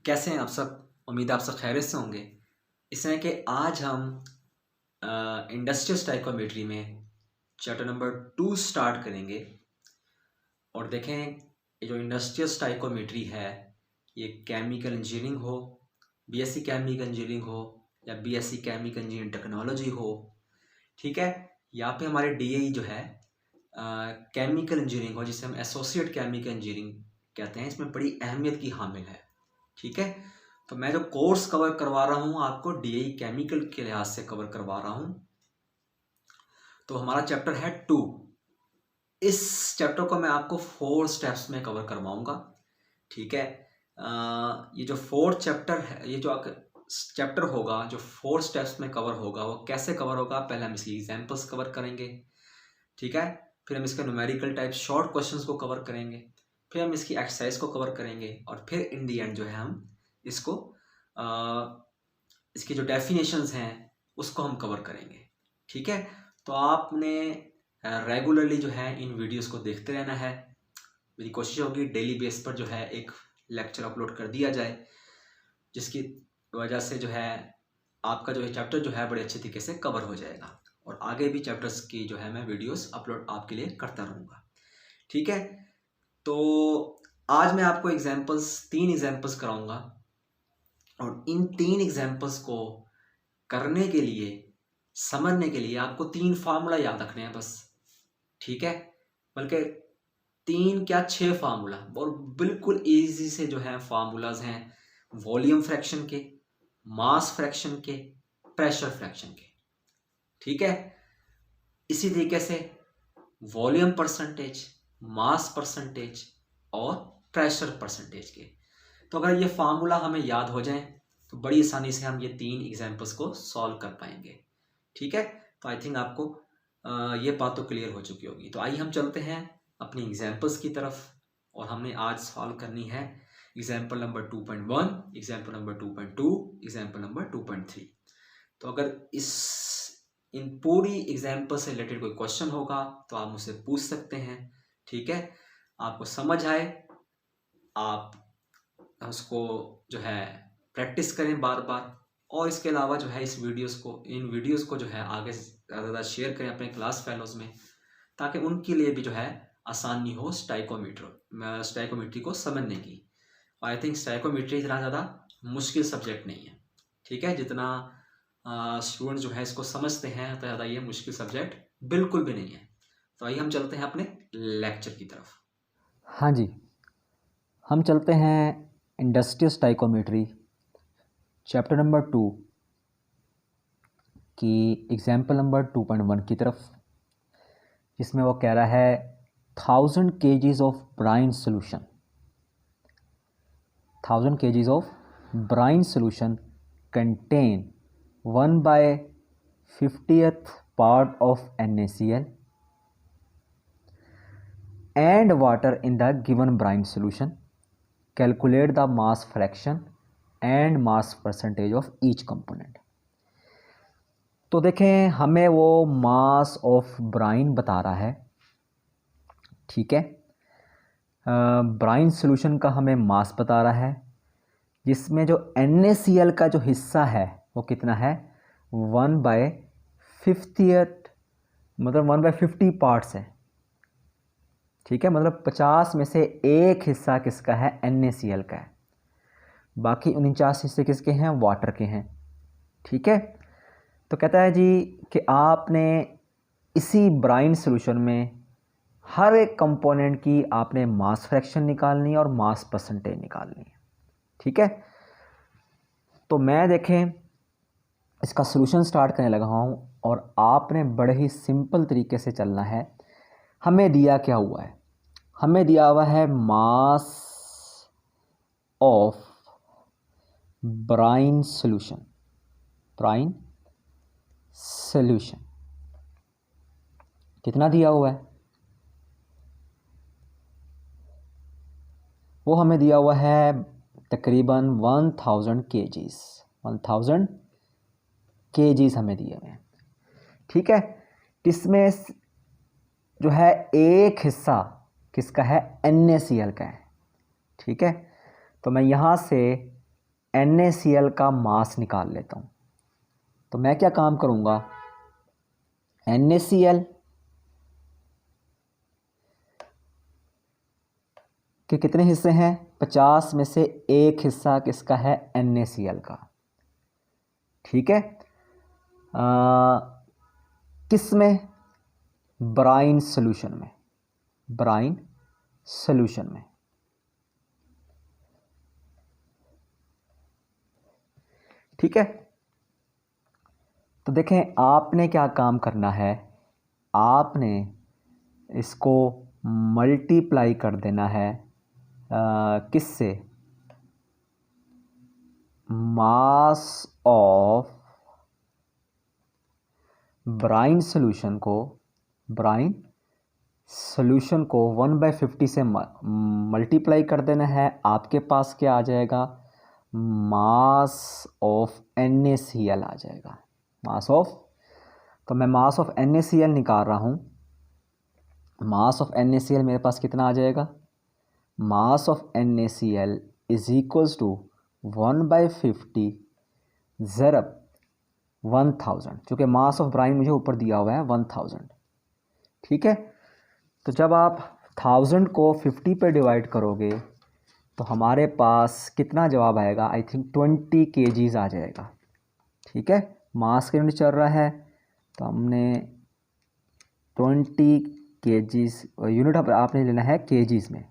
कैसे हैं आप सब? उम्मीद है आप सब खैरियत से होंगे। इसमें कि आज हम इंडस्ट्रियल स्टाइकोमेट्री में चैप्टर नंबर 2 स्टार्ट करेंगे और देखें ये जो इंडस्ट्रियल स्टाइकोमेट्री है ये केमिकल इंजीनियरिंग हो, बीएससी केमिकल इंजीनियरिंग हो या बीएससी केमिकल इंजीनियरिंग टेक्नोलॉजी हो, ठीक है, या पे हमारे डीएई जो है केमिकल इंजीनियरिंग हो जिसे हम एसोसिएट केमिकल इंजीनियरिंग कहते हैं, इसमें बड़ी अहमियत की हामिल है। ठीक है, तो मैं जो कोर्स कवर करवा रहा हूँ आपको डीएई केमिकल के लिहाज से कवर करवा रहा हूँ। तो हमारा चैप्टर है 2। इस चैप्टर को मैं आपको 4 स्टेप्स में कवर करवाऊंगा। ठीक है, ये जो 4th चैप्टर है, ये जो चैप्टर होगा जो 4 स्टेप्स में कवर होगा वो कैसे कवर होगा, पहले हम इसकी एग्जांपल्स कवर करेंगे। ठीक है, फिर हम इसके न्यूमेरिकल टाइप शॉर्ट क्वेश्चंस को कवर करेंगे, फिर हम इसकी एक्सरसाइज को कवर करेंगे और फिर इन दी एंड जो है हम इसको इसकी जो डेफिनेशंस हैं उसको हम कवर करेंगे। ठीक है, तो आपने रेगुलरली जो है इन वीडियोस को देखते रहना है। मेरी कोशिश होगी डेली बेस पर जो है एक लेक्चर अपलोड कर दिया जाए, जिसकी वजह से जो है आपका जो है चैप्टर जो है बड़े अच्छे तरीके से कवर हो जाएगा और आगे भी चैप्टर्स की जो है मैं वीडियोस अपलोड आपके लिए करता रहूँगा। ठीक है, तो आज मैं आपको 3 एग्जाम्पल्स कराऊंगा और इन 3 एग्जाम्पल्स को करने के लिए, समझने के लिए आपको 3 फार्मूला याद रखने हैं बस। ठीक है, बल्कि 3 क्या 6 फार्मूला और बिल्कुल इजी से जो है फार्मूलाज हैं वॉल्यूम फ्रैक्शन के, मास फ्रैक्शन के, प्रेशर फ्रैक्शन के। ठीक है, इसी तरीके से वॉल्यूम परसेंटेज, मास परसेंटेज और प्रेशर परसेंटेज के। तो अगर ये फार्मूला हमें याद हो जाए तो बड़ी आसानी से हम ये 3 एग्जाम्पल्स को सॉल्व कर पाएंगे। ठीक है, तो आई थिंक आपको ये बात तो क्लियर हो चुकी होगी। तो आइए हम चलते हैं अपनी एग्जाम्पल्स की तरफ और हमने आज सॉल्व करनी है example number 2.1, example number 2.2, example number 2.3। तो अगर इन पूरी एग्जाम्पल से रिलेटेड कोई क्वेश्चन होगा तो आप मुझसे पूछ सकते हैं। ठीक है, आपको समझ आए आप उसको जो है प्रैक्टिस करें बार बार, और इसके अलावा जो है इन वीडियोस को जो है आगे ज़्यादा शेयर करें अपने क्लास फेलोज में, ताकि उनके लिए भी जो है आसानी हो स्टाइकोमेट्री को समझने की। आई थिंक स्टाइकोमेट्री इतना ज़्यादा मुश्किल सब्जेक्ट नहीं है। ठीक है, जितना स्टूडेंट जो है इसको समझते हैं तो ज़्यादा ये मुश्किल सब्जेक्ट बिल्कुल भी नहीं है। तो आइए हम चलते हैं अपने लेक्चर की तरफ। हाँ जी, हम चलते हैं इंडस्ट्रियल स्टाइकोमेट्री चैप्टर नंबर 2 की एग्जाम्पल नंबर 2.1 की तरफ, जिसमें वो कह रहा है 1000 kgs of brine solution, 1000 kgs of brine solution contain 1/50th part of NaCl and water in the given brine solution. Calculate the mass fraction and mass percentage of each component. तो देखें हमें वो मास ऑफ ब्राइन बता रहा है। ठीक है, brine solution का हमें मास बता रहा है, जिसमें जो NaCl का जो हिस्सा है वो कितना है 1/50th, मतलब 1/50 पार्ट्स है। ठीक है, मतलब 50 में से एक हिस्सा किसका है NaCl का है, बाकी 49 हिस्से किसके हैं वाटर के हैं। ठीक है, तो कहता है जी कि आपने इसी ब्राइन सॉल्यूशन में हर एक कंपोनेंट की आपने मास फ्रैक्शन निकालनी है और मास परसेंटेज निकालनी है। ठीक है, तो मैं देखें इसका सॉल्यूशन स्टार्ट करने लगा हूँ और आपने बड़े ही सिंपल तरीके से चलना है। हमें दिया क्या हुआ है, हमें दिया हुआ है मास of brine solution, brine solution कितना दिया हुआ है, वो हमें दिया हुआ है तकरीबन 1000 kgs, 1000 kgs हमें दिए हुए हैं। ठीक है, इसमें जो है एक हिस्सा किसका है NaCl का है। ठीक है, तो मैं यहाँ से NaCl का मास निकाल लेता हूँ। तो मैं क्या काम करूँगा, NaCl के कितने हिस्से हैं, 50 में से एक हिस्सा किसका है, NaCl का। ठीक है, किस में, ब्राइन सोल्यूशन में, ब्राइन सोल्यूशन में। ठीक है, तो देखें आपने क्या काम करना है, आपने इसको मल्टीप्लाई कर देना है किससे, मास ऑफ ब्राइन सोल्यूशन को, ब्राइन सोल्यूशन को 1/50 से मल्टीप्लाई कर देना है। आपके पास क्या आ जाएगा, मास ऑफ NaCl आ जाएगा, मास ऑफ। तो मैं मास ऑफ NaCl निकाल रहा हूँ। मास ऑफ NaCl मेरे पास कितना आ जाएगा, mass of NaCl is equals to 1/50 ज़रब 1000, चूँकि मास ऑफ ब्राइन मुझे ऊपर दिया हुआ है 1000। ठीक है, तो जब आप 1000 को 50 पे डिवाइड करोगे तो हमारे पास कितना जवाब आएगा, आई थिंक 20 kgs आ जाएगा। ठीक है, मास का यूनिट चल रहा है तो हमने 20 kgs यूनिट आपने लेना है kgs में।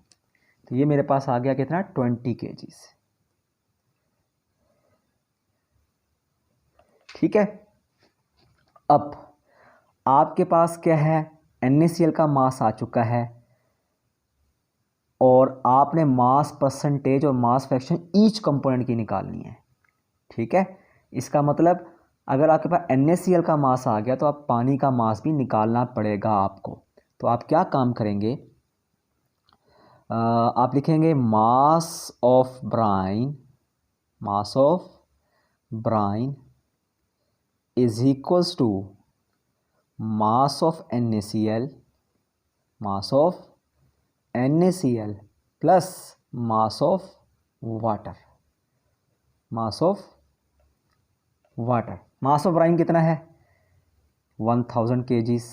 तो ये मेरे पास आ गया कितना, 20 kgs। ठीक है, अब आपके पास क्या है, NaCl का मास आ चुका है और आपने मास परसेंटेज और मास फ्रैक्शन ईच कंपोनेंट की निकालनी है। ठीक है, इसका मतलब अगर आपके पास NaCl का मास आ गया तो आप पानी का मास भी निकालना पड़ेगा आपको। तो आप क्या काम करेंगे, आप लिखेंगे mass of brine, mass of brine is equals to mass of NaCl, mass of NaCl plus mass of water, mass of water. Mass of brine कितना है, 1000 kgs।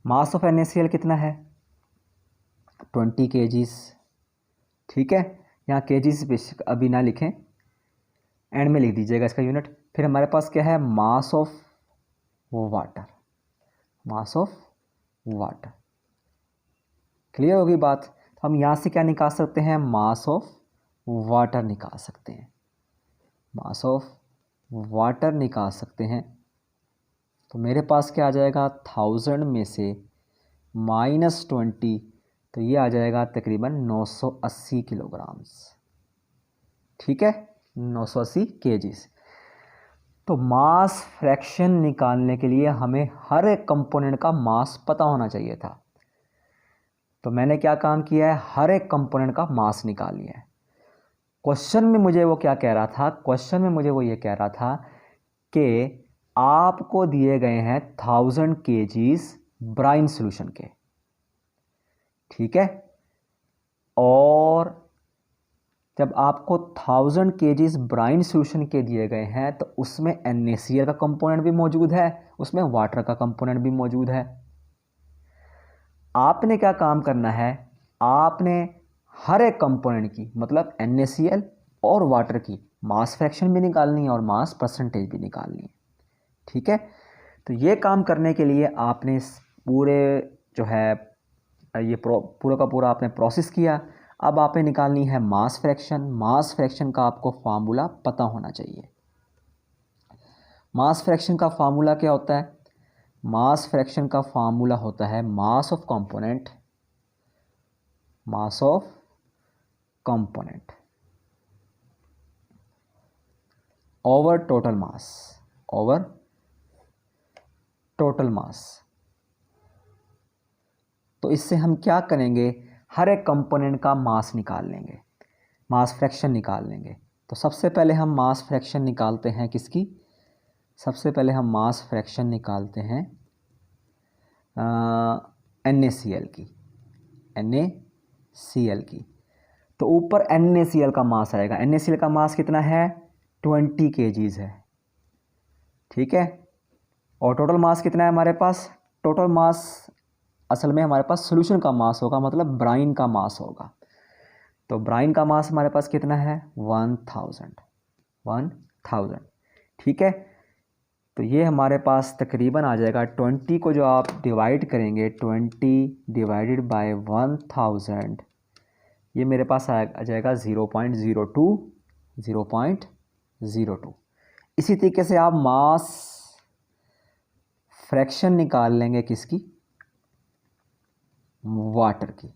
मास ऑफ NaCl कितना है, 20 kgs। ठीक है, यहाँ kgs अभी ना लिखें, एंड में लिख दीजिएगा इसका यूनिट। फिर हमारे पास क्या है, मास of water, mass of water. Clear होगी बात। तो हम यहाँ से क्या निकाल सकते हैं, मास ऑफ वाटर निकाल सकते हैं, मास ऑफ वाटर निकाल सकते हैं। तो मेरे पास क्या आ जाएगा, 1000 में से -20, तो ये आ जाएगा तकरीबन 980 किलोग्राम्स। ठीक है, 980 kgs। तो मास फ्रैक्शन निकालने के लिए हमें हर एक कंपोनेंट का मास पता होना चाहिए था। तो मैंने क्या काम किया है, हर एक कंपोनेंट का मास निकाल लिया है। क्वेश्चन में मुझे वो क्या कह रहा था, क्वेश्चन में मुझे वो ये कह रहा था कि आपको दिए गए हैं 1000 kgs ब्राइन सॉल्यूशन के। ठीक है, और जब आपको 1000 kgs ब्राइन सॉल्यूशन के दिए गए हैं तो उसमें NaCl का कंपोनेंट भी मौजूद है, उसमें वाटर का कंपोनेंट भी मौजूद है। आपने क्या काम करना है, आपने हर एक कंपोनेंट की, मतलब NaCl और वाटर की मास फ्रैक्शन भी निकालनी है और मास परसेंटेज भी निकालनी है। ठीक है, तो ये काम करने के लिए आपने इस पूरे जो है ये पूरा का पूरा आपने प्रोसेस किया। अब आपने निकालनी है मास फ्रैक्शन। मास फ्रैक्शन का आपको फार्मूला पता होना चाहिए। मास फ्रैक्शन का फार्मूला क्या होता है, मास फ्रैक्शन का फार्मूला होता है mass of component, mass of component over total mass, over total mass. तो इससे हम क्या करेंगे, हर एक कंपोनेंट का मास निकाल लेंगे, मास फ्रैक्शन निकाल लेंगे। तो सबसे पहले हम मास फ्रैक्शन निकालते हैं किसकी, सबसे पहले हम मास फ्रैक्शन निकालते हैं NaCl की, NaCl की। तो ऊपर NaCl का मास आएगा। NaCl का मास कितना है? 20 kgs है, ठीक है। और टोटल मास कितना है हमारे पास? टोटल मास असल में हमारे पास सोल्यूशन का मास होगा, मतलब ब्राइन का मास होगा। तो ब्राइन का मास हमारे पास कितना है? 1000, ठीक है। तो ये हमारे पास तकरीबन आ जाएगा 20 को जो आप डिवाइड करेंगे, 20 डिवाइडेड बाय 1000, ये मेरे पास आ जाएगा 0.02। इसी तरीके से आप मास फ्रैक्शन निकाल लेंगे किसकी? वाटर की।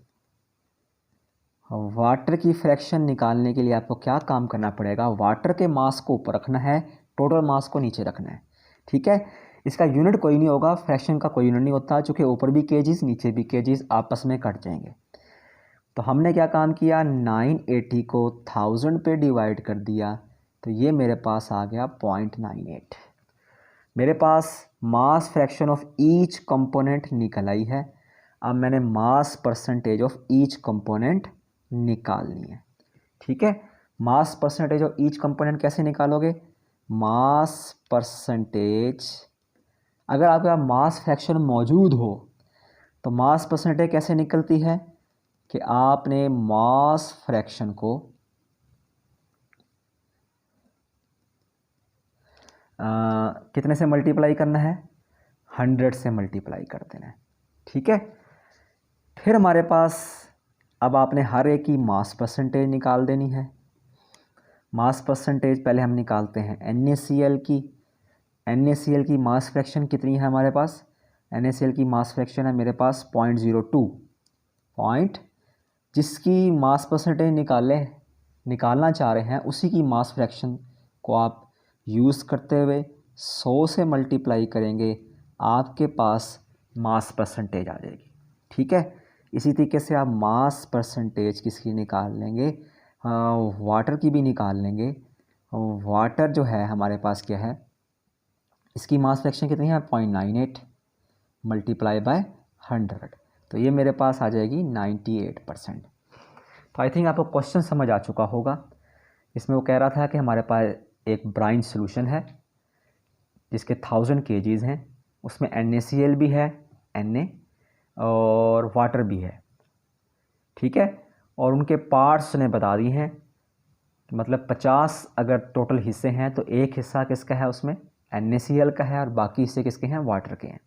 वाटर की फ्रैक्शन निकालने के लिए आपको क्या काम करना पड़ेगा? वाटर के मास को ऊपर रखना है, टोटल मास को नीचे रखना है, ठीक है। इसका यूनिट कोई नहीं होगा, फ्रैक्शन का कोई यूनिट नहीं होता, चूँकि ऊपर भी केजीज नीचे भी केजीज आपस में कट जाएंगे। तो हमने क्या काम किया? 980 को 1000 पे डिवाइड कर दिया, तो ये मेरे पास आ गया 0.98। मेरे पास mass fraction of each component निकल आई है। अब मैंने mass percentage of each component निकालनी है, ठीक है। Mass percentage of each component कैसे निकालोगे? मास परसेंटेज, अगर आपके पास मास फ्रैक्शन मौजूद हो तो मास परसेंटेज कैसे निकलती है कि आपने मास फ्रैक्शन को कितने से मल्टीप्लाई करना है? 100 से मल्टीप्लाई कर देना है, ठीक है। फिर हमारे पास अब आपने हर एक की मास परसेंटेज निकाल देनी है। मास परसेंटेज पहले हम निकालते हैं NaCl की। NaCl की मास फ्रैक्शन कितनी है हमारे पास? NaCl की मास फ्रैक्शन है मेरे पास 0.02। जिसकी मास परसेंटेज निकालना चाह रहे हैं उसी की मास फ्रैक्शन को आप यूज़ करते हुए 100 से मल्टीप्लाई करेंगे, आपके पास मास परसेंटेज आ जाएगी, ठीक है। इसी तरीके से आप मास परसेंटेज किसकी निकाल लेंगे? वाटर की भी निकाल लेंगे। वाटर जो है हमारे पास क्या है? इसकी मास फ्रैक्शन कितनी है? 0.98 मल्टीप्लाई बाय 100, तो ये मेरे पास आ जाएगी 98%। तो आई थिंक आपको क्वेश्चन समझ आ चुका होगा। इसमें वो कह रहा था कि हमारे पास एक ब्राइन सॉल्यूशन है जिसके 1000 kgs हैं, उसमें NaCl भी है, Na और वाटर भी है, ठीक है। और उनके पार्ट्स ने बता दिए हैं, मतलब 50 अगर टोटल हिस्से हैं तो एक हिस्सा किसका है? उसमें NaCl का है और बाकी हिस्से किसके हैं? वाटर के हैं।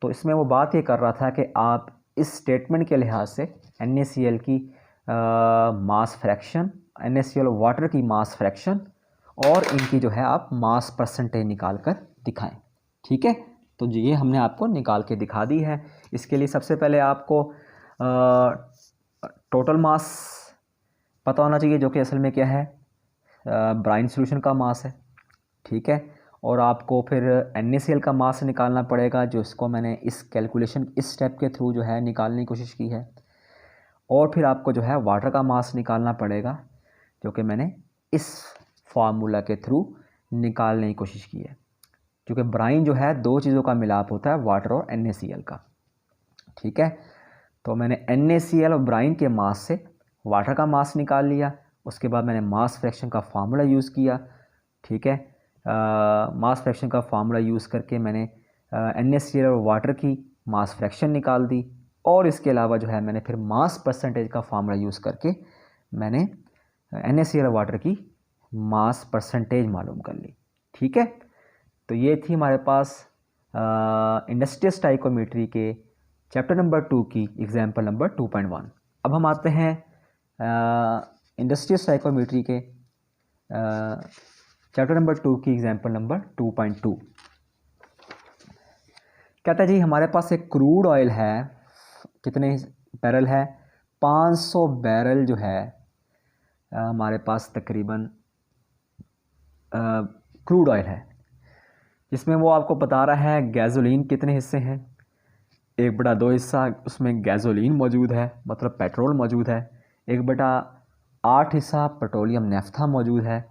तो इसमें वो बात ये कर रहा था कि आप इस स्टेटमेंट के लिहाज से NaCl की मास फ्रैक्शन, NaCl वाटर की मास फ्रैक्शन और इनकी जो है आप मास परसेंटेज निकाल कर दिखाएं, ठीक है। तो ये हमने आपको निकाल के दिखा दी है। इसके लिए सबसे पहले आपको टोटल मास पता होना चाहिए, जो कि असल में क्या है? ब्राइन सॉल्यूशन का मास है, ठीक है। और आपको फिर NaCl का मास निकालना पड़ेगा, जो इसको मैंने इस कैलकुलेशन इस स्टेप के थ्रू जो है निकालने की कोशिश की है। और फिर आपको जो है वाटर का मास निकालना पड़ेगा, जो कि मैंने इस फार्मूला के थ्रू निकालने की कोशिश की है, क्योंकि ब्राइन जो है दो चीज़ों का मिलाप होता है, वाटर और NaCl का, ठीक है। तो मैंने NaCl और ब्राइन के मास से वाटर का मास निकाल लिया। उसके बाद मैंने मास फ्रैक्शन का फार्मूला यूज़ किया, ठीक है। मास फ्रैक्शन का फार्मूला यूज़ करके मैंने NaCl और वाटर की मास फ्रैक्शन निकाल दी। और इसके अलावा जो है मैंने फिर मास परसेंटेज का फार्मूला यूज़ करके मैंने NaCl और वाटर की मास परसेंटेज मालूम कर ली, ठीक है। तो ये थी हमारे पास इंडस्ट्रियल स्टाइकोमेट्री के चैप्टर नंबर 2 की एग्जाम्पल नंबर 2.1। अब हम आते हैं इंडस्ट्रियल स्टाइकोमेट्री के चैप्टर नंबर 2 की एग्जाम्पल नंबर 2.2। कहता है जी हमारे पास एक क्रूड ऑयल है, कितने बैरल है? 500 बैरल जो है हमारे पास तकरीबन क्रूड ऑयल है, जिसमें वो आपको बता रहा है गैसोलीन कितने हिस्से हैं। 1/2 हिस्सा उसमें गैसोलीन मौजूद है, मतलब पेट्रोल मौजूद है। 1/8 हिस्सा पेट्रोलियम नेफ्था मौजूद है,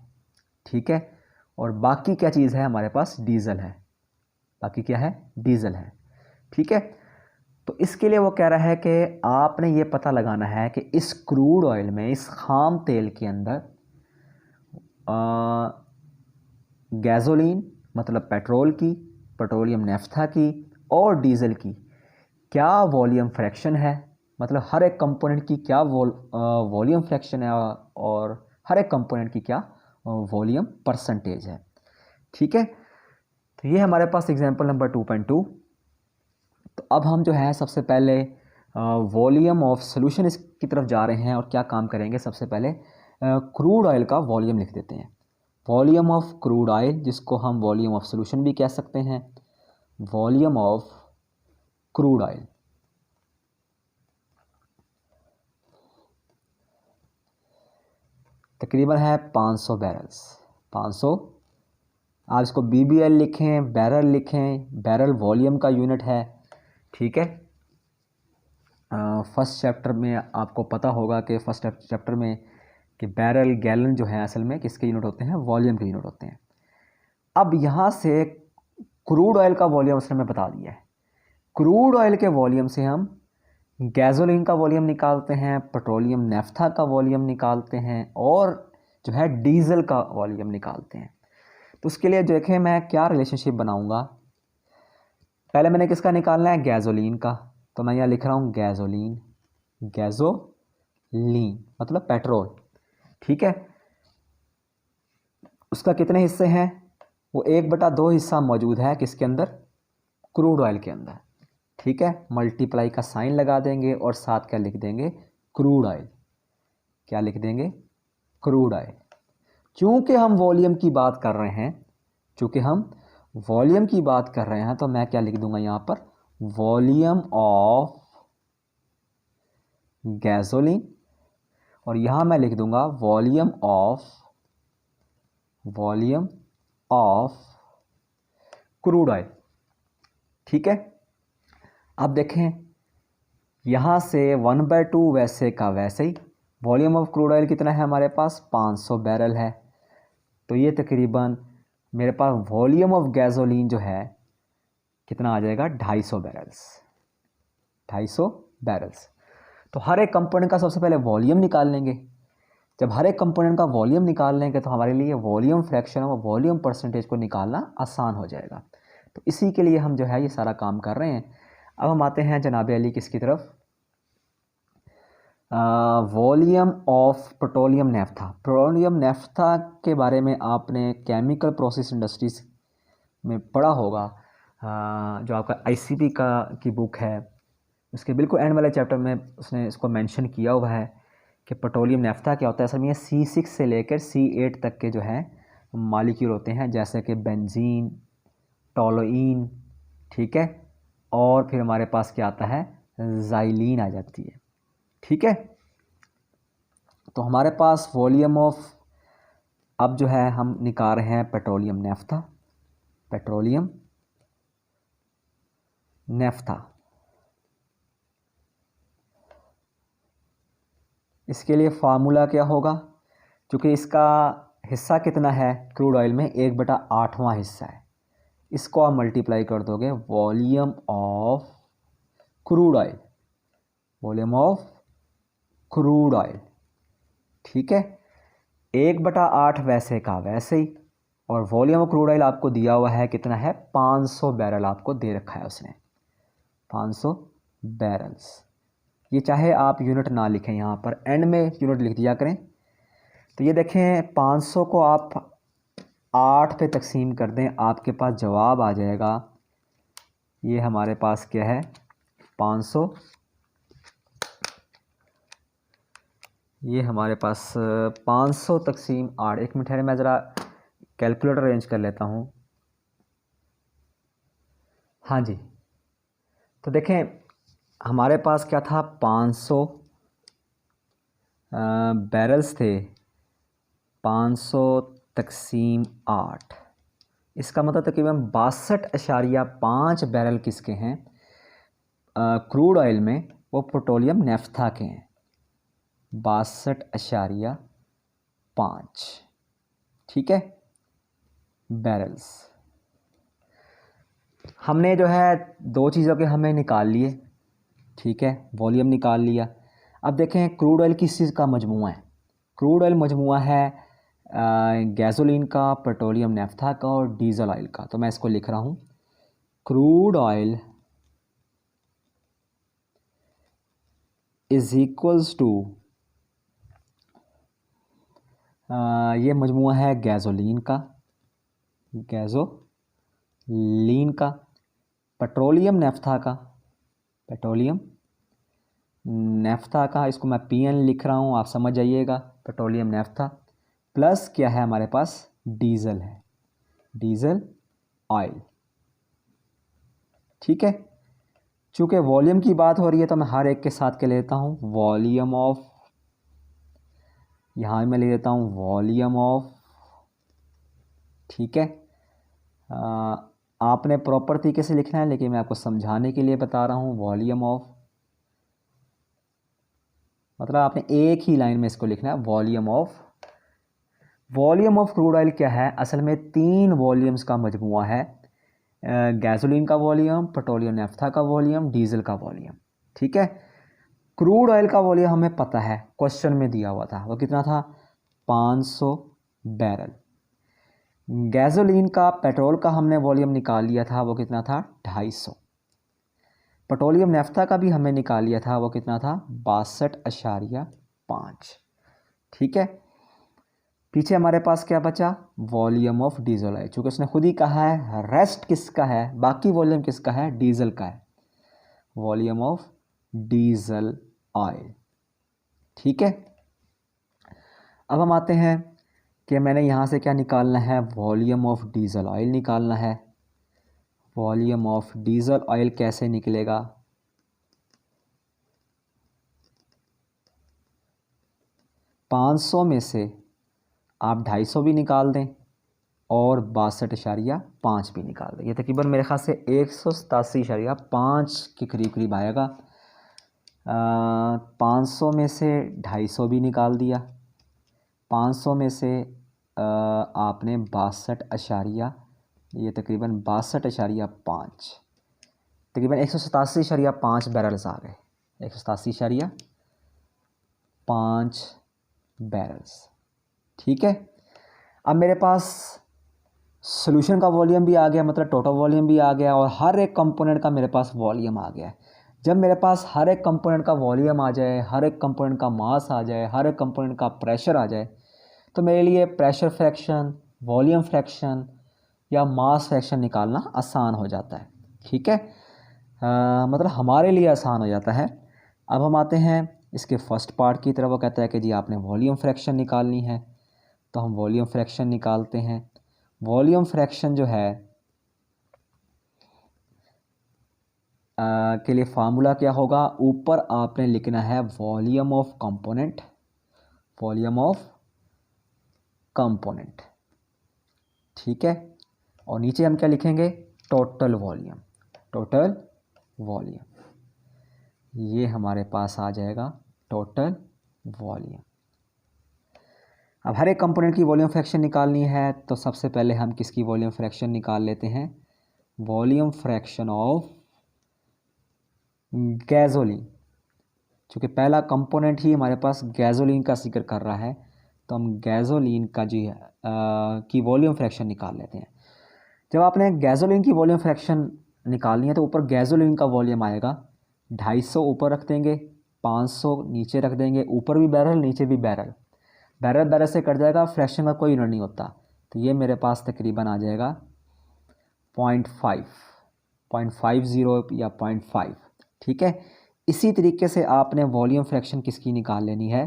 ठीक है। और बाकी क्या चीज़ है हमारे पास? डीजल है। बाकी क्या है? डीजल है, ठीक है। तो इसके लिए वो कह रहा है कि आपने ये पता लगाना है कि इस क्रूड ऑयल में, इस खाम तेल के अंदर गैसोलीन मतलब पेट्रोल की, पेट्रोलियम नेफ्था की और डीजल की क्या वॉल्यूम फ्रैक्शन है, मतलब हर एक कंपोनेंट की क्या वॉल्यूम फ्रैक्शन है और हर एक कंपोनेंट की क्या वॉल्यूम परसेंटेज है। ठीक है, तो ये हमारे पास एग्जांपल नंबर 2.2। तो अब हम जो है सबसे पहले वॉल्यूम ऑफ सॉल्यूशन इसकी तरफ जा रहे हैं और क्या काम करेंगे, सबसे पहले क्रूड ऑयल का वॉल्यूम लिख देते हैं। वॉल्यूम ऑफ क्रूड ऑयल, जिसको हम वॉल्यूम ऑफ सॉल्यूशन भी कह सकते हैं, वॉल्यूम ऑफ क्रूड ऑयल। तकरीबन है 500 बैरल्स। 500, आप इसको BBL लिखें, बैरल लिखें, बैरल वॉल्यूम का यूनिट है। ठीक है, फर्स्ट चैप्टर में आपको पता होगा कि फर्स्ट चैप्टर में कि बैरल गैलन जो है असल में किसके यूनिट होते हैं, वॉल्यूम के यूनिट होते हैं। अब यहाँ से क्रूड ऑयल का वॉल्यूम उसने हमें बता दिया है। क्रूड ऑयल के वॉल्यूम से हम गैसोलीन का वॉल्यूम निकालते हैं, पेट्रोलियम नेफ्था का वॉल्यूम निकालते हैं और जो है डीजल का वॉल्यूम निकालते हैं। तो उसके लिए देखें मैं क्या रिलेशनशिप बनाऊंगा। पहले मैंने किसका निकालना है, गैसोलीन का। तो मैं यहाँ लिख रहा हूँ गैसोलीन, गैसोलीन मतलब पेट्रोल। ठीक है, उसका कितने हिस्से हैं, वो 1/2 हिस्सा मौजूद है किसके अंदर, क्रूड ऑयल के अंदर। ठीक है, मल्टीप्लाई का साइन लगा देंगे और साथ क्या लिख देंगे, क्रूड ऑयल। क्या लिख देंगे, क्रूड ऑयल। चूंकि हम वॉल्यूम की बात कर रहे हैं, चूंकि हम वॉल्यूम की बात कर रहे हैं, तो मैं क्या लिख दूंगा यहाँ पर, वॉल्यूम ऑफ गैसोलीन, और यहाँ मैं लिख दूंगा वॉल्यूम ऑफ क्रूड ऑयल। ठीक है, अब देखें यहाँ से 1/2 वैसे का वैसे ही। वॉल्यूम ऑफ क्रूड ऑयल कितना है हमारे पास, 500 बैरल है। तो ये तकरीबन मेरे पास वॉल्यूम ऑफ गैसोलीन जो है कितना आ जाएगा, 250 बैरल्स। 250 बैरल्स। तो हर एक कंपोनेंट का सबसे पहले वॉल्यूम निकाल लेंगे। जब हर एक कंपोनेंट का वॉल्यूम निकाल लेंगे तो हमारे लिए वॉल्यूम फ्रैक्शन और वॉल्यूम परसेंटेज को निकालना आसान हो जाएगा। तो इसी के लिए हम जो है ये सारा काम कर रहे हैं। अब हम आते हैं जनाब अली किसकी तरफ, volume of petroleum naphtha. Petroleum naphtha के बारे में आपने केमिकल प्रोसेस इंडस्ट्रीज में पढ़ा होगा, जो आपका ICP की बुक है, उसके बिल्कुल एंड वाले चैप्टर में उसने इसको मेंशन किया हुआ है कि पेट्रोलियम नेफ्था क्या होता है। असल में ये C6 से लेकर C8 तक के जो है मालिक्यूल होते हैं, जैसे कि बेंजीन, टोलुइन। ठीक है, और फिर हमारे पास क्या आता है, ज़ाइलीन आ जाती है। ठीक है, तो हमारे पास वॉल्यूम ऑफ, अब जो है हम निकाल रहे हैं पेट्रोलियम नेफ्था, पेट्रोलियम नेफ्था। इसके लिए फार्मूला क्या होगा, क्योंकि इसका हिस्सा कितना है क्रूड ऑयल में, 1/8वां हिस्सा है। इसको आप मल्टीप्लाई कर दोगे volume of crude oil, volume of crude oil. ठीक है, 1/8 वैसे का वैसे ही, और वॉल्यूम ऑफ क्रूड ऑयल आपको दिया हुआ है कितना है, 500 बैरल आपको दे रखा है उसने, 500 बैरल्स। ये चाहे आप यूनिट ना लिखें, यहाँ पर एंड में यूनिट लिख दिया करें। तो ये देखें 500 को आप 8 पे तकसीम कर दें, आपके पास जवाब आ जाएगा, ये हमारे पास क्या है, 500, ये हमारे पास 500 तकसीम 8। एक मिनट है, मैं ज़रा कैलकुलेटर अरेंज कर लेता हूँ। हाँ जी, तो देखें हमारे पास क्या था, 500 बैरल्स थे, 500 तकसीम 8, इसका मतलब तकरीबन 62.5 बैरल किसके हैं, क्रूड ऑयल में, वो पेट्रोलियम नेफ्था के हैं, 62.5। ठीक है, बैरल्स। हमने जो है 2 चीज़ों के हमें निकाल लिए, ठीक है, वॉल्यूम निकाल लिया। अब देखें क्रूड ऑयल किस चीज़ का मजमूआ है। क्रूड ऑयल मजमूआ है गैसोलीन का, पेट्रोलियम नेफ्था का और डीजल ऑयल का। तो मैं इसको लिख रहा हूँ, crude oil is equals to, ये मजमूआ है गैसोलीन का, गैसोलीन का, पेट्रोलियम नेफ्था का, पेट्रोलियम नेफ्था का, इसको मैं PN लिख रहा हूँ, आप समझ जाइएगा, पेट्रोलियम नेफ्था, प्लस क्या है हमारे पास, डीजल है, डीजल ऑयल। ठीक है, चूँकि वॉल्यूम की बात हो रही है तो मैं हर एक के साथ के लेता हूँ, वॉल्यूम ऑफ, यहाँ मैं ले लेता हूँ वॉल्यूम ऑफ। ठीक है, आपने प्रॉपर तरीके से लिखना है, लेकिन मैं आपको समझाने के लिए बता रहा हूँ, वॉल्यूम ऑफ, मतलब आपने एक ही लाइन में इसको लिखना है, volume of. Volume of crude oil क्या है, असल में 3 वॉल्यूम्स का मजमूआ है, गैसोलीन का वॉल्यूम, पेट्रोलियम नेफ्था का वॉल्यूम, डीजल का वॉल्यूम। ठीक है, क्रूड ऑयल का वॉल्यूम हमें पता है, क्वेश्चन में दिया हुआ था, वो कितना था, 500 बैरल। गैसोलीन का, पेट्रोल का हमने वॉल्यूम निकाल लिया था, वो कितना था, 250। पेट्रोलियम नेफ्था का भी हमने निकाल लिया था, वो कितना था, 62.5। ठीक है, पीछे हमारे पास क्या बचा, वॉल्यूम ऑफ डीजल ऑयल। चूँकि उसने खुद ही कहा है रेस्ट किसका है, बाकी वॉल्यूम किसका है, डीजल का है, वॉल्यूम ऑफ डीजल ऑयल। ठीक है, अब हम आते हैं कि मैंने यहाँ से क्या निकालना है, वॉल्यूम ऑफ डीजल ऑयल निकालना है। वॉल्यूम ऑफ डीजल ऑयल कैसे निकलेगा, 500 में से आप 250 भी निकाल दें और 62.5 भी निकाल दें, ये तकरीबन मेरे ख्याल से 187.5 के करीब करीब आएगा। 500 में से 250 भी निकाल दिया, 500 में से आपने 62, ये तकरीबन 62.5, तकरीबन 187.5 बैरल्स आ गए, 187.5 बैरल्स। ठीक है, अब मेरे पास सॉल्यूशन का वॉल्यूम भी आ गया, मतलब टोटल वॉल्यूम भी आ गया, और हर एक कंपोनेंट का मेरे पास वॉल्यूम आ गया है। जब मेरे पास हर एक कंपोनेंट का वॉल्यूम आ जाए, हर एक कंपोनेंट का मास आ जाए, हर एक कंपोनेंट का प्रेशर आ जाए, तो मेरे लिए प्रेशर फ्रैक्शन, वॉल्यूम फ्रैक्शन या मास फ्रैक्शन निकालना आसान हो जाता है। ठीक है, मतलब हमारे लिए आसान हो जाता है। अब हम आते हैं इसके फर्स्ट पार्ट की तरफ। वो कहता है कि जी आपने वॉल्यूम फ्रैक्शन निकालनी है, तो हम वॉल्यूम फ्रैक्शन निकालते हैं। वॉल्यूम फ्रैक्शन जो है के लिए फार्मूला क्या होगा, ऊपर आपने लिखना है volume of component, volume of component. ठीक है, और नीचे हम क्या लिखेंगे, टोटल वॉल्यूम, टोटल वॉल्यूम। ये हमारे पास आ जाएगा टोटल वॉल्यूम। अब हर एक कंपोनेंट की वॉल्यूम फ्रैक्शन निकालनी है, तो सबसे पहले हम किसकी वॉल्यूम फ्रैक्शन निकाल लेते हैं, वॉल्यूम फ्रैक्शन ऑफ गैसोलीन। चूँकि पहला कंपोनेंट ही हमारे पास गैसोलीन का जिक्र कर रहा है, तो हम गैसोलीन का जी की वॉल्यूम फ्रैक्शन निकाल लेते हैं। जब आपने गैसोलीन की वॉल्यूम फ्रैक्शन निकालनी है, तो ऊपर गैसोलीन का वॉल्यूम आएगा, 250 ऊपर रख देंगे, 500 नीचे रख देंगे, ऊपर भी बैरल नीचे भी बैरल, बैरल बैरल से कट जाएगा, फ्रैक्शन का कोई यूनिट नहीं होता, तो ये मेरे पास तकरीबन आ जाएगा 0.50 या 0.5। ठीक है, इसी तरीके से आपने वॉल्यूम फ्रैक्शन किसकी निकाल लेनी है,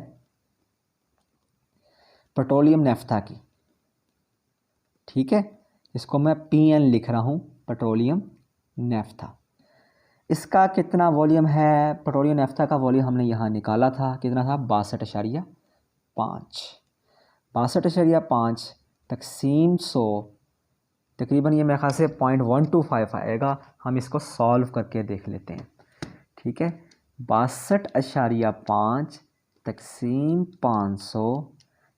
पेट्रोलियम नेफ्था की। ठीक है, इसको मैं PN लिख रहा हूँ, पेट्रोलियम नेफ्था। इसका कितना वॉल्यूम है, पेट्रोलियम नेफ्था का वॉल्यूम हमने यहाँ निकाला था, कितना था, 62.5। 62.5 तकसीम 100, तकरीबन ये मेरे ख्याल से 0.125 आएगा। हम इसको सॉल्व करके देख लेते हैं। ठीक है, 62.5 तकसीम 500,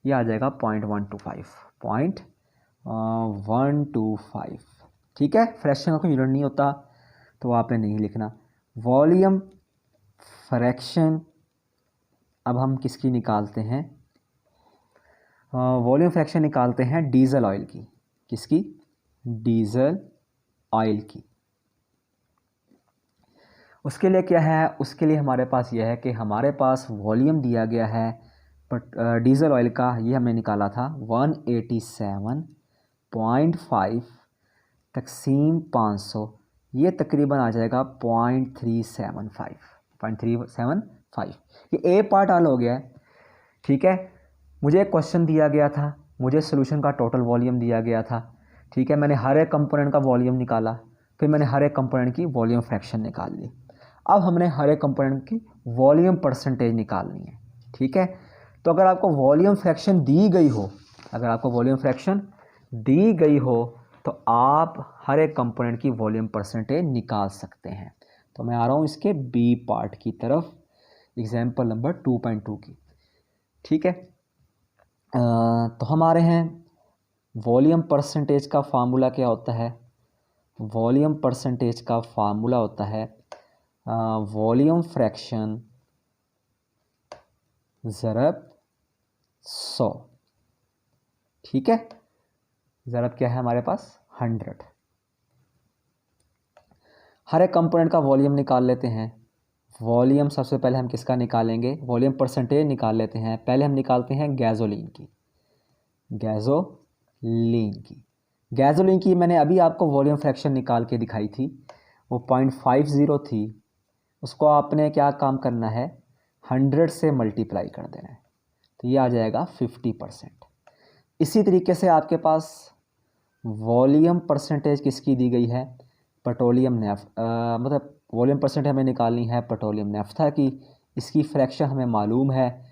ये आ जाएगा 0.125। ठीक है, फ्रैक्शन का कोई यूनिट नहीं होता, तो आपने नहीं लिखना। वॉल्यूम फ्रैक्शन अब हम किसकी निकालते हैं, वॉल्यूम फ्रैक्शन निकालते हैं डीजल ऑयल की। किसकी? डीजल ऑयल की। उसके लिए क्या है, उसके लिए हमारे पास यह है कि हमारे पास वॉल्यूम दिया गया है बट डीजल ऑयल का, ये हमने निकाला था 187.5 तकसीम 500, ये तकरीबन आ जाएगा 0.375। ये ए पार्ट हल हो गया है। ठीक है, मुझे एक क्वेश्चन दिया गया था, मुझे सोल्यूशन का टोटल वॉल्यूम दिया गया था। ठीक है, मैंने हर एक कंपोनेंट का वॉल्यूम निकाला, फिर मैंने हर एक कंपोनेंट की वॉल्यूम फ्रैक्शन निकाल ली। अब हमने हर एक कंपोनेंट की वॉल्यूम परसेंटेज निकालनी है। ठीक है, तो अगर आपको वॉल्यूम फ्रैक्शन दी गई हो, अगर आपको वॉल्यूम फ्रैक्शन दी गई हो तो आप हर एक कंपोनेंट की वॉल्यूम परसेंटेज निकाल सकते हैं। तो मैं आ रहा हूँ इसके बी पार्ट की तरफ, एग्जाम्पल नंबर 2.2 की। ठीक है, तो हमारे हैं वॉल्यूम परसेंटेज का फार्मूला क्या होता है, वॉल्यूम परसेंटेज का फार्मूला होता है वॉल्यूम फ्रैक्शन ज़रब 100। ठीक है, ज़रब क्या है हमारे पास 100। हर एक कंपोनेंट का वॉल्यूम निकाल लेते हैं। वॉल्यूम सबसे पहले हम किसका निकालेंगे, वॉल्यूम परसेंटेज निकाल लेते हैं। पहले हम निकालते हैं गैसोलीन की, गैसोलीन की मैंने अभी आपको वॉल्यूम फ्रैक्शन निकाल के दिखाई थी, वो 0.50 थी। उसको आपने क्या काम करना है, 100 से मल्टीप्लाई कर देना है, तो ये आ जाएगा 50%। इसी तरीके से आपके पास वॉल्यूम परसेंटेज किसकी दी गई है, पेट्रोलियम मतलब वॉल्यूम परसेंटेज हमें निकालनी है पेट्रोलियम नेफ्था की। इसकी फ्रैक्शन हमें मालूम है,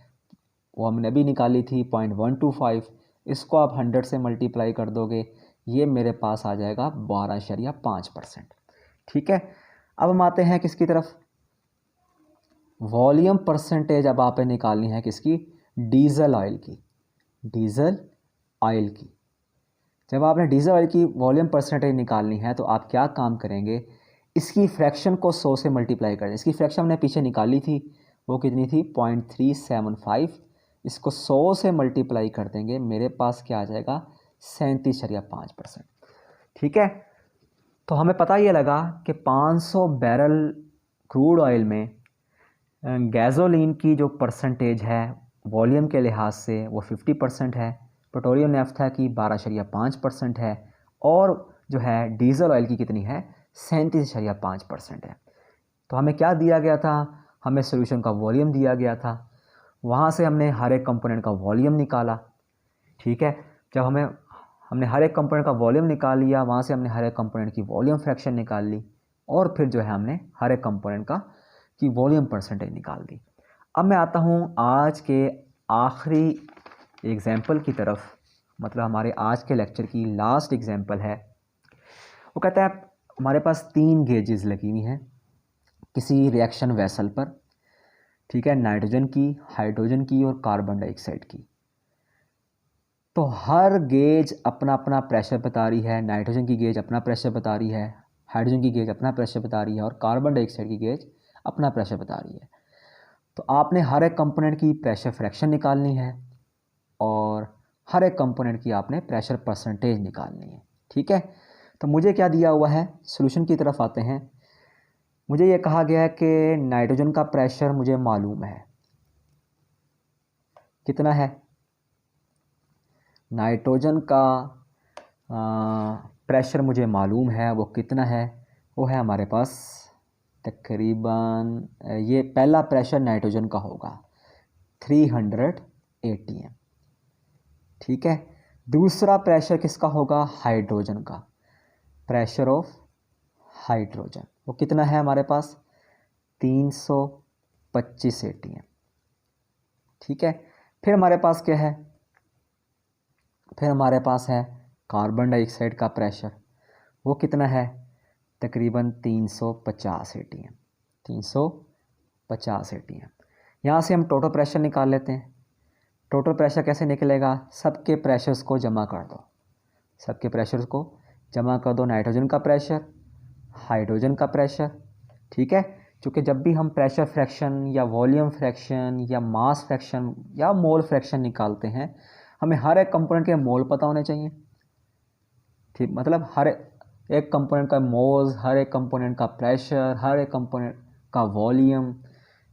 वो हमने अभी निकाली थी 0.125। इसको आप 100 से मल्टीप्लाई कर दोगे, ये मेरे पास आ जाएगा 12.5%। ठीक है, अब हम आते हैं किसकी तरफ, वॉल्यूम परसेंटेज अब आपने निकालनी है किसकी, डीजल ऑयल की, डीजल ऑयल की। जब आपने डीजल ऑयल की वॉल्यूम परसेंटेज निकालनी है तो आप क्या काम करेंगे, इसकी फ्रैक्शन को 100 से मल्टीप्लाई कर दें। इसकी फ्रैक्शन हमने पीछे निकाली थी, वो कितनी थी 0.375। इसको 100 से मल्टीप्लाई कर देंगे, मेरे पास क्या आ जाएगा 37.5%। ठीक है, तो हमें पता ये लगा कि 500 बैरल क्रूड ऑयल में गैसोलीन की जो परसेंटेज है वॉल्यूम के लिहाज से वो 50% है, पेट्रोलियम नेफ्था की 12.5% है, और जो है डीजल ऑयल की कितनी है 37.5% है। तो हमें क्या दिया गया था, हमें सॉल्यूशन का वॉल्यूम दिया गया था, वहाँ से हमने हर एक कंपोनेंट का वॉल्यूम निकाला। ठीक है, जब हमने हर एक कंपोनेंट का वॉल्यूम निकाल लिया, वहाँ से हमने हर एक कंपोनेंट की वॉल्यूम फ्रैक्शन निकाल ली, और फिर जो है हमने हर एक कंपोनेंट का की वॉल्यूम परसेंटेज निकाल दी। अब मैं आता हूँ आज के आखिरी एग्जाम्पल की तरफ, मतलब हमारे आज के लेक्चर की लास्ट एग्जाम्पल है। वो कहता है हमारे पास 3 गेजेस लगी हुई हैं किसी रिएक्शन वेसल पर। ठीक है, नाइट्रोजन की, हाइड्रोजन की और कार्बन डाइऑक्साइड की। तो हर गेज अपना अपना प्रेशर बता रही है। नाइट्रोजन की गेज अपना प्रेशर बता रही है, हाइड्रोजन की गेज अपना प्रेशर बता रही है, और कार्बन डाइऑक्साइड की गेज अपना प्रेशर बता रही है। तो आपने हर एक कंपोनेंट की प्रेशर फ्रैक्शन निकालनी है, और हर एक कंपोनेंट की आपने प्रेशर परसेंटेज निकालनी है। ठीक है, तो मुझे क्या दिया हुआ है, सॉल्यूशन की तरफ आते हैं। मुझे ये कहा गया है कि नाइट्रोजन का प्रेशर मुझे मालूम है, कितना है, नाइट्रोजन का प्रेशर मुझे मालूम है, वो कितना है, वो है हमारे पास तकरीबन, ये पहला प्रेशर नाइट्रोजन का होगा 300 atm। ठीक है, दूसरा प्रेशर किसका होगा, हाइड्रोजन का, प्रेशर ऑफ हाइड्रोजन, वो कितना है हमारे पास 325 atm। ठीक है, फिर हमारे पास क्या है, फिर हमारे पास है कार्बन डाइऑक्साइड का प्रेशर, वो कितना है तकरीबन 350 atm, 350 atm। यहाँ से हम टोटल प्रेशर निकाल लेते हैं। टोटल प्रेशर कैसे निकलेगा, सबके प्रेशर्स को जमा कर दो, सबके प्रेशर्स को जमा कर दो, नाइट्रोजन का प्रेशर, हाइड्रोजन का प्रेशर। ठीक है, क्योंकि जब भी हम प्रेशर फ्रैक्शन या वॉल्यूम फ्रैक्शन या मास फ्रैक्शन या मोल फ्रैक्शन निकालते हैं, हमें हर एक कंपोनेंट के मोल पता होने चाहिए। ठीक, मतलब हर एक कंपोनेंट का मोल्स, हर एक कंपोनेंट का प्रेशर, हर एक कंपोनेंट का वॉल्यूम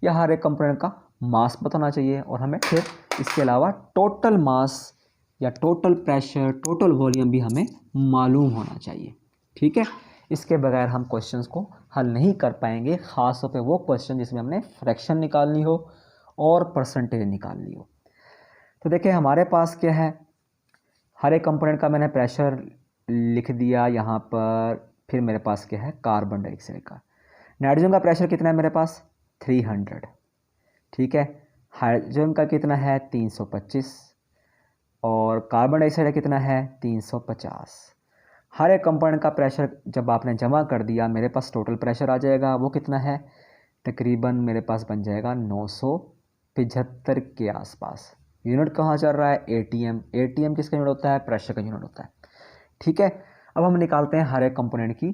या हर एक कंपोनेंट का मास पता होना चाहिए। और हमें फिर इसके अलावा टोटल मास या टोटल प्रेशर, टोटल वॉल्यूम भी हमें मालूम होना चाहिए। ठीक है, इसके बगैर हम क्वेश्चंस को हल नहीं कर पाएंगे, ख़ास तौर पे वो क्वेश्चन जिसमें हमने फ्रैक्शन निकालनी हो और परसेंटेज निकालनी हो। तो देखिए हमारे पास क्या है, हर एक कंपोनेंट का मैंने प्रेशर लिख दिया यहाँ पर। फिर मेरे पास क्या है, कार्बन डाइऑक्साइड का। नाइट्रोजन का प्रेशर कितना है मेरे पास, 300। ठीक है, हाइड्रोजन का कितना है, 325, और कार्बन डाइऑक्साइड का कितना है, 350। हर एक कंपोनेंट का प्रेशर जब आपने जमा कर दिया, मेरे पास टोटल प्रेशर आ जाएगा। वो कितना है, तकरीबन मेरे पास बन जाएगा 975 के आसपास। यूनिट कहाँ चल रहा है, एटीएम। एटीएम किसका यूनिट होता है, प्रेशर का यूनिट होता है। ठीक है, अब हम निकालते हैं हर एक कंपोनेंट की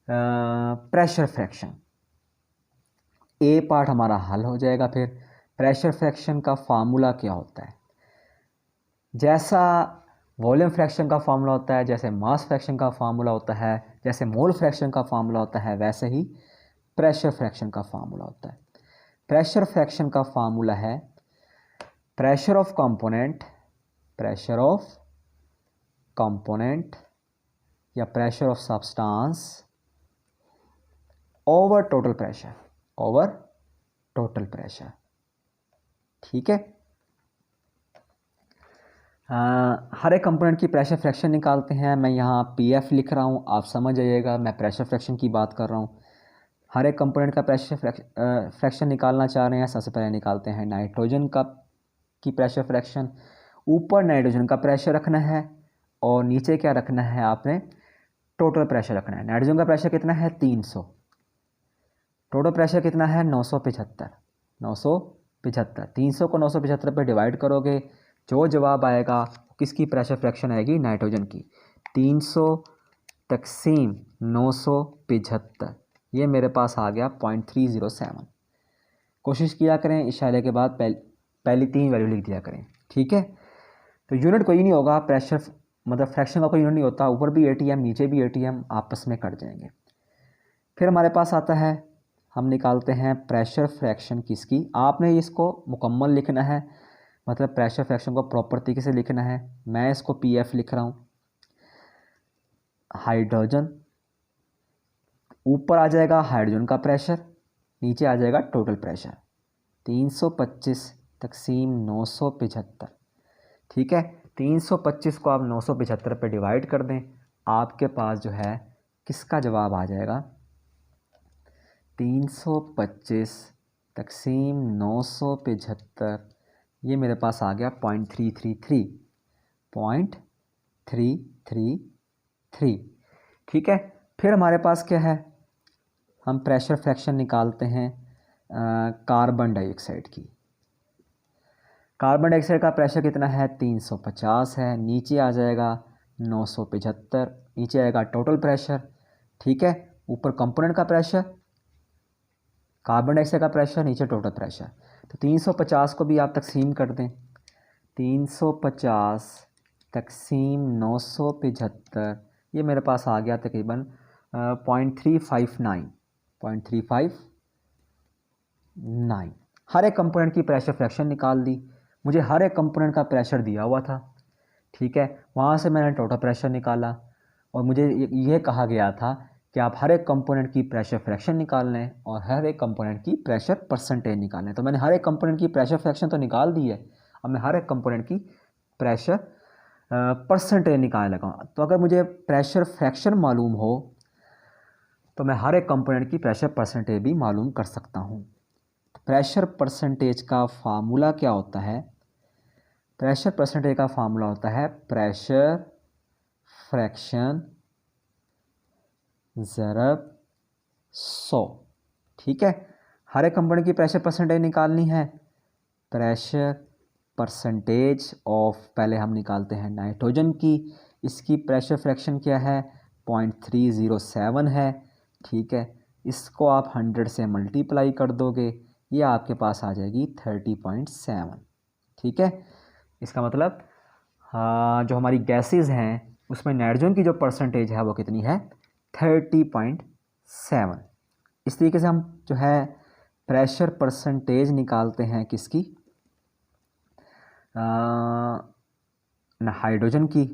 प्रेशर फ्रैक्शन। ए पार्ट हमारा हल हो जाएगा। फिर प्रेशर फ्रैक्शन का फार्मूला क्या होता है, जैसा वॉल्यूम फ्रैक्शन का फार्मूला होता है, जैसे मास फ्रैक्शन का फार्मूला होता है, जैसे मोल फ्रैक्शन का फार्मूला होता है, वैसे ही प्रेशर फ्रैक्शन का फार्मूला होता है। प्रेशर फ्रैक्शन का फार्मूला है pressure of component, pressure of component या pressure of substance over total pressure, over total pressure. ठीक है, हर एक कंपोनेंट की प्रेशर फ्रैक्शन निकालते हैं। मैं यहाँ पीएफ लिख रहा हूँ, आप समझ जाइएगा मैं प्रेशर फ्रैक्शन की बात कर रहा हूँ। हर एक कंपोनेंट का प्रेशर फ्रैक्शन निकालना चाह रहे हैं। सबसे पहले निकालते हैं नाइट्रोजन की प्रेशर फ्रैक्शन। ऊपर नाइट्रोजन का प्रेशर रखना है और नीचे क्या रखना है, आपने टोटल प्रेशर रखना है। नाइट्रोजन का प्रेशर कितना है, 300। टोटल प्रेशर कितना है, 975। 975, 300 को 975 पे डिवाइड करोगे, जो जवाब आएगा किसकी प्रेशर फ्रैक्शन आएगी, नाइट्रोजन की। 300 तकसीम 975, ये मेरे पास आ गया 0.307। कोशिश किया करें इशारे के बाद पहली 3 वैल्यू लिख दिया करें। ठीक है, तो यूनिट कोई नहीं होगा, प्रेशर मतलब फ्रैक्शन का कोई यूनिट नहीं होता। ऊपर भी एटीएम, नीचे भी एटीएम, आपस में कट जाएंगे। फिर हमारे पास आता है, हम निकालते हैं प्रेशर फ्रैक्शन किसकी। आपने इसको मुकम्मल लिखना है, मतलब प्रेशर फ्रैक्शन को प्रॉपर तरीके से लिखना है। मैं इसको पीएफ लिख रहा हूँ। हाइड्रोजन, ऊपर आ जाएगा हाइड्रोजन का प्रेशर, नीचे आ जाएगा टोटल प्रेशर। 325 तकसीम 975। ठीक है, 325 को आप 975 पे डिवाइड कर दें, आपके पास जो है किसका जवाब आ जाएगा, 325 तकसीम 975, ये मेरे पास आ गया 0.333, 0.333। ठीक है, फिर हमारे पास क्या है, हम प्रेशर फ्रैक्शन निकालते हैं कार्बन डाइऑक्साइड की। कार्बन डाइऑक्साइड का प्रेशर कितना है, 350 है। नीचे आ जाएगा 975, नीचे आएगा टोटल प्रेशर। ठीक है, ऊपर कंपोनेंट का प्रेशर, कार्बन डाइऑक्साइड का प्रेशर, नीचे टोटल प्रेशर। तो 350 को भी आप तकसीम कर दें, 350 तकसीम 975, ये मेरे पास आ गया तकरीबन 0.359, 0.359। हर एक कंपोनेंट की प्रेशर फ्रैक्शन निकाल दी। मुझे हर एक कंपोनेंट का प्रेशर दिया हुआ था। ठीक है, वहाँ से मैंने टोटल प्रेशर निकाला और मुझे ये कहा गया था कि आप हर एक कंपोनेंट की प्रेशर फ्रैक्शन निकाल लें और हर एक कंपोनेंट की प्रेशर परसेंटेज निकाल लें। तो मैंने हर एक कंपोनेंट की प्रेशर फ्रैक्शन तो निकाल दी है, अब मैं हर एक कंपोनेंट की प्रेशर परसेंटेज निकालने लगा। तो अगर मुझे प्रेशर फ्रैक्शन मालूम हो तो मैं हर एक कंपोनेंट की प्रेशर परसेंटेज भी मालूम कर सकता हूँ। प्रेशर परसेंटेज का फार्मूला क्या होता है, प्रेशर परसेंटेज का फार्मूला होता है प्रेशर फ्रैक्शन ज़रब 100। ठीक है, हर एक कंपोनेंट की प्रेशर परसेंटेज निकालनी है। प्रेशर परसेंटेज ऑफ, पहले हम निकालते हैं नाइट्रोजन की, इसकी प्रेशर फ्रैक्शन क्या है, 0.307 है। ठीक है, इसको आप 100 से मल्टीप्लाई कर दोगे, ये आपके पास आ जाएगी 30.7। ठीक है, इसका मतलब जो हमारी गैसेस हैं उसमें नाइट्रोजन की जो परसेंटेज है वो कितनी है, 30.7। इस तरीके से हम जो है प्रेशर परसेंटेज निकालते हैं किसकी, ना हाइड्रोजन की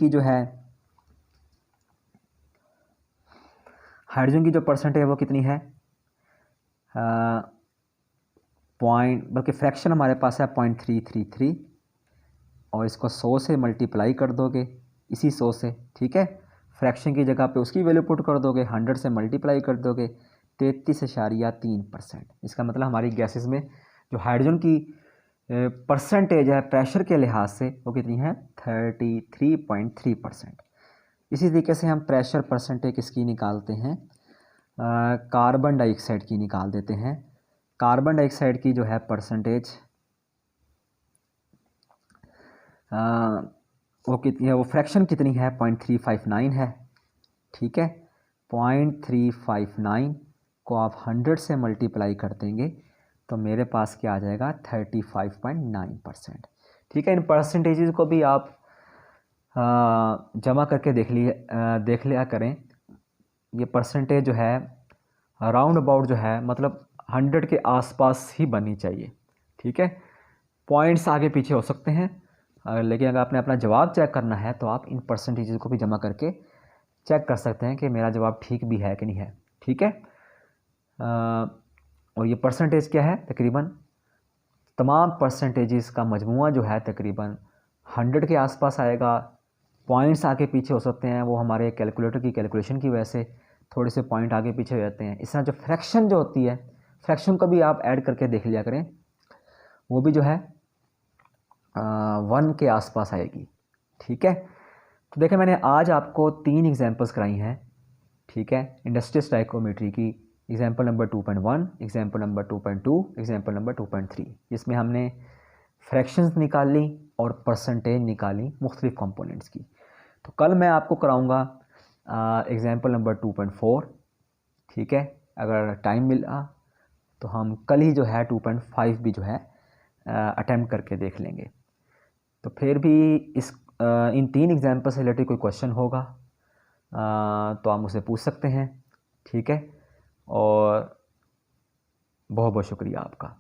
जो है हाइड्रोजन की जो परसेंटेज है वो कितनी है, पॉइंट बल्कि फ्रैक्शन हमारे पास है 0.333, और इसको 100 से मल्टीप्लाई कर दोगे इसी 100 से। ठीक है, फ्रैक्शन की जगह पे उसकी वैल्यू पुट कर दोगे, 100 से मल्टीप्लाई कर दोगे, 33.3%। इसका मतलब हमारी गैसेस में जो हाइड्रोजन की परसेंटेज है प्रेशर के लिहाज से वो कितनी है, 33.3%। इसी तरीके से हम प्रेशर परसेंटेज किसकी निकालते हैं, कार्बन डाइऑक्साइड की निकाल देते हैं। कार्बन डाइऑक्साइड की जो है परसेंटेज वो कितनी है, वो फ्रैक्शन कितनी है, 0.359 है। ठीक है, 0.359 को आप 100 से मल्टीप्लाई कर देंगे तो मेरे पास क्या आ जाएगा, 35.9%। ठीक है, इन परसेंटेजेस को भी आप जमा करके देख लिया करें। ये परसेंटेज जो है राउंड अबाउट जो है मतलब 100 के आसपास ही बननी चाहिए। ठीक है, पॉइंट्स आगे पीछे हो सकते हैं, लेकिन अगर आपने अपना जवाब चेक करना है तो आप इन परसेंटेजेस को भी जमा करके चेक कर सकते हैं कि मेरा जवाब ठीक भी है कि नहीं है। ठीक है, और ये परसेंटेज क्या है, तकरीबन तमाम परसेंटेजेस का मजमूआ जो है तकरीबन 100 के आसपास आएगा। पॉइंट्स आगे पीछे हो सकते हैं, वो हमारे कैलकुलेटर की कैलकुलेशन की वजह से थोड़े से पॉइंट आगे पीछे हो जाते हैं। इस तरह जो फ्रैक्शन जो होती है, फ्रैक्शन को भी आप ऐड करके देख लिया करें, वो भी जो है 1 के आसपास आएगी। ठीक है, तो देखें मैंने आज आपको 3 एग्जांपल्स कराई हैं। ठीक है, इंडस्ट्रियल स्टाइकोमेट्री की example number 2.1, example number 2.2, example number 2.3, जिसमें हमने फ्रैक्शंस निकाली और परसेंटेज निकाली मुख्तलिफ कंपोनेंट्स की। तो कल मैं आपको कराऊंगा एग्जांपल नंबर 2.4। ठीक है, अगर टाइम मिला तो हम कल ही जो है 2.5 भी जो है अटेम्प्ट करके देख लेंगे। तो फिर भी इन 3 एग्जांपल से रिलेटेड कोई क्वेश्चन होगा तो आप मुझसे पूछ सकते हैं। ठीक है, और बहुत बहुत शुक्रिया आपका।